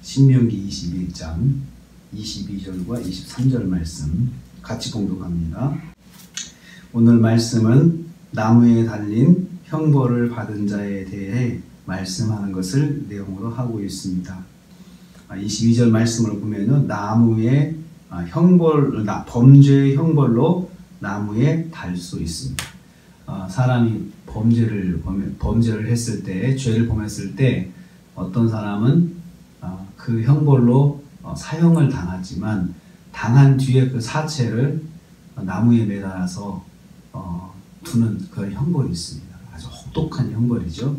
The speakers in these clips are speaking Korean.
신명기 21장 22절과 23절 말씀 같이 공독합니다. 오늘 말씀은 나무에 달린 형벌을 받은 자에 대해 말씀하는 것을 내용으로 하고 있습니다. 22절 말씀을 보면은 나무의 범죄의 형벌로 나무에 달 수 있습니다. 사람이 범죄를 했을 때, 죄를 범했을 때 어떤 사람은 그 형벌로 사형을 당하지만 당한 뒤에 그 사체를 나무에 매달아서 두는 그런 형벌이 있습니다. 아주 혹독한 형벌이죠.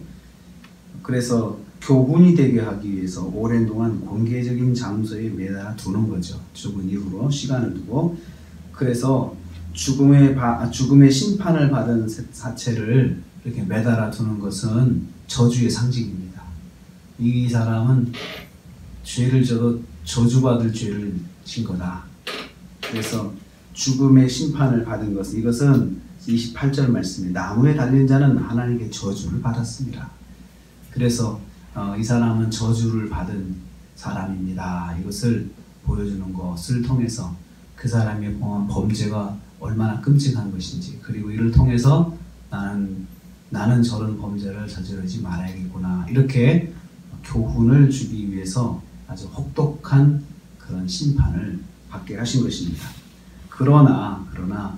그래서 교훈이 되게 하기 위해서 오랜 동안 공개적인 장소에 매달아 두는 거죠. 죽은 이후로 시간을 두고. 그래서 죽음의 심판을 받은 사체를 이렇게 매달아 두는 것은 저주의 상징입니다. 이 사람은 죄를 져도 저주받을 죄를 진 거다. 그래서 죽음의 심판을 받은 것은, 이것은 28절 말씀입니다. 나무에 달린 자는 하나님께 저주를 받았습니다. 그래서 이 사람은 저주를 받은 사람입니다. 이것을 보여주는 것을 통해서 그 사람이 범한 범죄가 얼마나 끔찍한 것인지, 그리고 이를 통해서 나는 저런 범죄를 저지르지 말아야겠구나, 이렇게 교훈을 주기 위해서 아주 혹독한 그런 심판을 받게 하신 것입니다. 그러나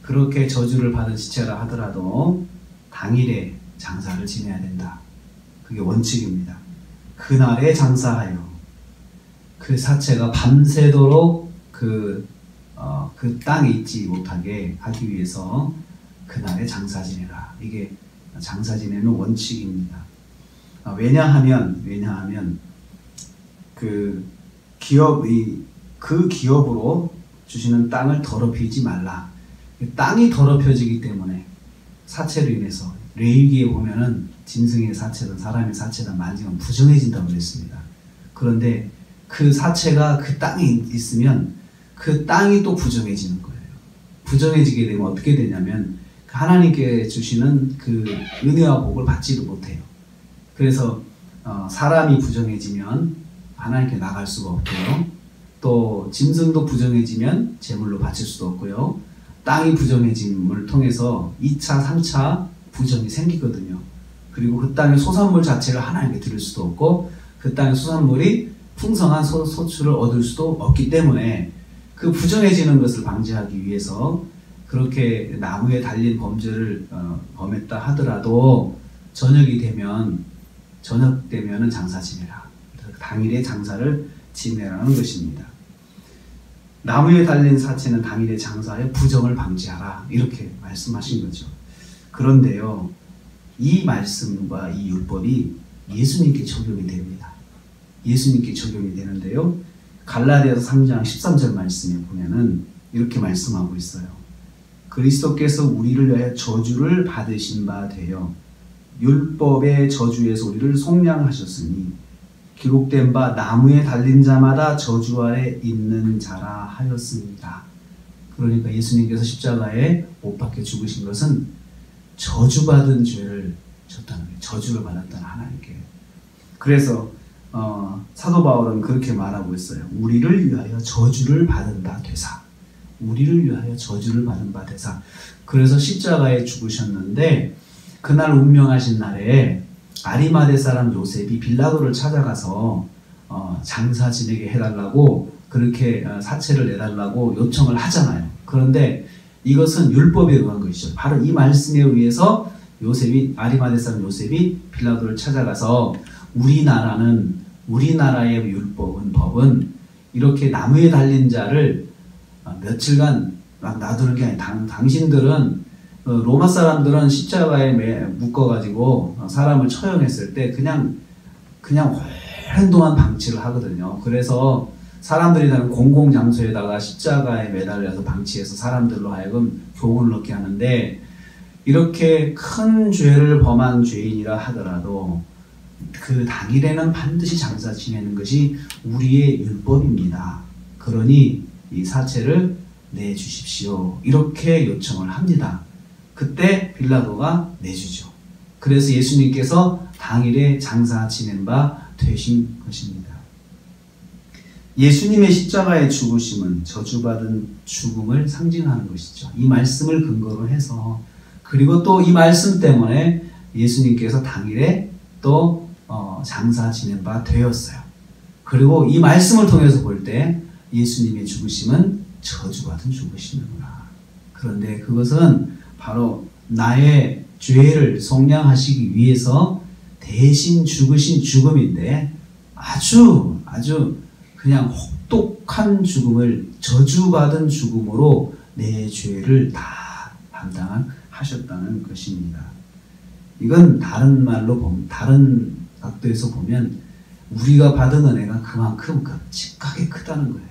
그렇게 저주를 받은 시체라 하더라도 당일에 장사를 지내야 된다. 그게 원칙입니다. 그날에 장사하여 그 사체가 밤새도록 그 땅에 있지 못하게 하기 위해서 그날에 장사 지내라. 이게 장사 지내는 원칙입니다. 왜냐하면 그 기업으로 주시는 땅을 더럽히지 말라. 땅이 더럽혀지기 때문에 사체로 인해서, 레위기에 보면은 짐승의 사체든 사람의 사체든 만지면 부정해진다고 그랬습니다. 그런데 그 사체가 그 땅에 있으면 그 땅이 또 부정해지는 거예요. 부정해지게 되면 어떻게 되냐면 하나님께 주시는 그 은혜와 복을 받지도 못해요. 그래서 사람이 부정해지면 하나님께 나갈 수가 없고요. 또 짐승도 부정해지면 제물로 바칠 수도 없고요. 땅이 부정해짐을 통해서 2차, 3차 부정이 생기거든요. 그리고 그 땅의 소산물 자체를 하나님께 드릴 수도 없고, 그 땅의 소산물이 풍성한 소출을 얻을 수도 없기 때문에 그 부정해지는 것을 방지하기 위해서 그렇게 나무에 달린 범죄를 범했다 하더라도 저녁 되면은 장사 지내라. 당일에 장사를 지내라는 것입니다. 나무에 달린 사체는 당일에 장사하여 부정을 방지하라, 이렇게 말씀하신 거죠. 그런데요, 이 말씀과 이 율법이 예수님께 적용이 됩니다. 예수님께 적용이 되는데요, 갈라디아서 3장 13절 말씀에 보면은 이렇게 말씀하고 있어요. 그리스도께서 우리를 위하여 저주를 받으신 바 되어 율법의 저주에서 우리를 속량하셨으니 기록된 바 나무에 달린 자마다 저주 아래 있는 자라 하였습니다. 그러니까 예수님께서 십자가에 못 박혀 죽으신 것은 저주받은 죄를 졌다는 거예요. 저주를 받았다는 하나님께. 그래서 사도 바울은 그렇게 말하고 있어요. 우리를 위하여 저주를 받은 바 되사. 우리를 위하여 저주를 받은 바 되사. 그래서 십자가에 죽으셨는데 그날 운명하신 날에 아리마대 사람 요셉이 빌라도를 찾아가서 장사 지내게 해달라고, 그렇게 사체를 내달라고 요청을 하잖아요. 그런데 이것은 율법에 의한 것이죠. 바로 이 말씀에 의해서 아리마대 사람 요셉이 빌라도를 찾아가서 우리나라의 법은 이렇게 나무에 달린 자를 며칠간 막 놔두는 게 아니라 당신들은 로마 사람들은 십자가에 묶어가지고 사람을 처형했을 때 그냥 오랜 동안 방치를 하거든요. 그래서 사람들이 다른 공공장소에다가 십자가에 매달려서 방치해서 사람들로 하여금 교훈을 얻게 하는데, 이렇게 큰 죄를 범한 죄인이라 하더라도 그 당일에는 반드시 장사 지내는 것이 우리의 율법입니다. 그러니 이 사체를 내주십시오, 이렇게 요청을 합니다. 그때 빌라도가 내주죠. 그래서 예수님께서 당일에 장사 지낸 바 되신 것입니다. 예수님의 십자가의 죽으심은 저주받은 죽음을 상징하는 것이죠. 이 말씀을 근거로 해서, 그리고 또 이 말씀 때문에 예수님께서 당일에 또 장사 지낸 바 되었어요. 그리고 이 말씀을 통해서 볼 때 예수님의 죽으심은 저주받은 죽으심이구나. 그런데 그것은 바로 나의 죄를 속량하시기 위해서 대신 죽으신 죽음인데, 아주 그냥 혹독한 죽음을, 저주받은 죽음으로 내 죄를 다 담당하셨다는 것입니다. 이건 다른 말로 보면, 다른 각도에서 보면 우리가 받은 은혜가 그만큼 끔찍하게 크다는 거예요.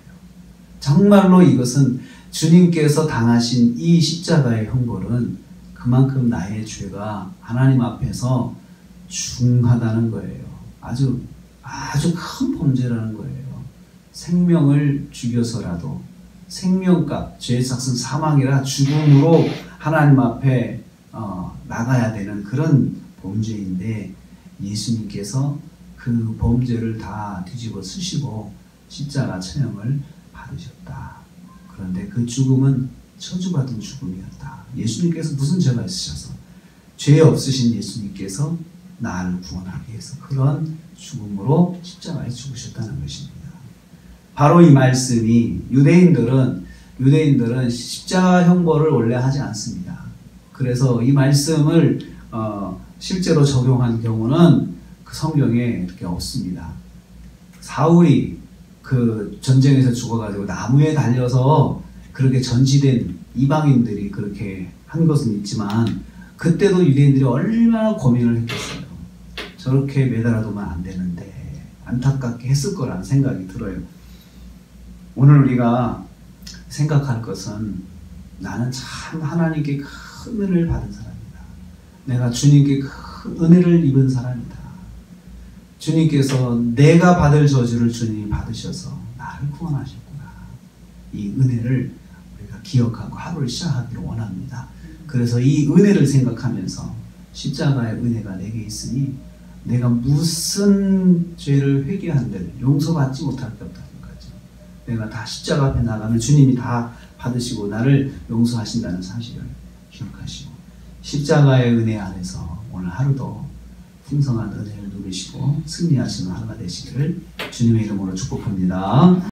정말로 이것은 주님께서 당하신 이 십자가의 형벌은 그만큼 나의 죄가 하나님 앞에서 중하다는 거예요. 아주 큰 범죄라는 거예요. 생명을 죽여서라도, 생명값, 죄의 삭은 사망이라 죽음으로 하나님 앞에 나가야 되는 그런 범죄인데, 예수님께서 그 범죄를 다 뒤집어 쓰시고 십자가 처형을 받으셨다. 그런데 그 죽음은 저주받은 죽음이었다. 예수님께서 무슨 죄가 있으셔서, 죄 없으신 예수님께서 나를 구원하기 위해서 그런 죽음으로 십자가에 죽으셨다는 것입니다. 바로 이 말씀이 유대인들은 십자가 형벌을 원래 하지 않습니다. 그래서 이 말씀을 실제로 적용한 경우는 그 성경에 이렇게 없습니다. 사울이 그 전쟁에서 죽어가지고 나무에 달려서 그렇게 전시된 이방인들이 그렇게 한 것은 있지만, 그때도 유대인들이 얼마나 고민을 했겠어요. 저렇게 매달아두면 안 되는데, 안타깝게 했을 거라는 생각이 들어요. 오늘 우리가 생각할 것은, 나는 참 하나님께 큰 은혜를 받은 사람이다. 내가 주님께 큰 은혜를 입은 사람이다. 주님께서 내가 받을 저주를 주님이 받으셔서 나를 구원하셨구나. 이 은혜를 우리가 기억하고 하루를 시작하기를 원합니다. 그래서 이 은혜를 생각하면서, 십자가의 은혜가 내게 있으니 내가 무슨 죄를 회개한들 용서받지 못할 게 없다는 거죠. 내가 다 십자가 앞에 나가면 주님이 다 받으시고 나를 용서하신다는 사실을 기억하시고, 십자가의 은혜 안에서 오늘 하루도 풍성한 은혜를 누리시고 승리하시는 하루가 되시기를 주님의 이름으로 축복합니다.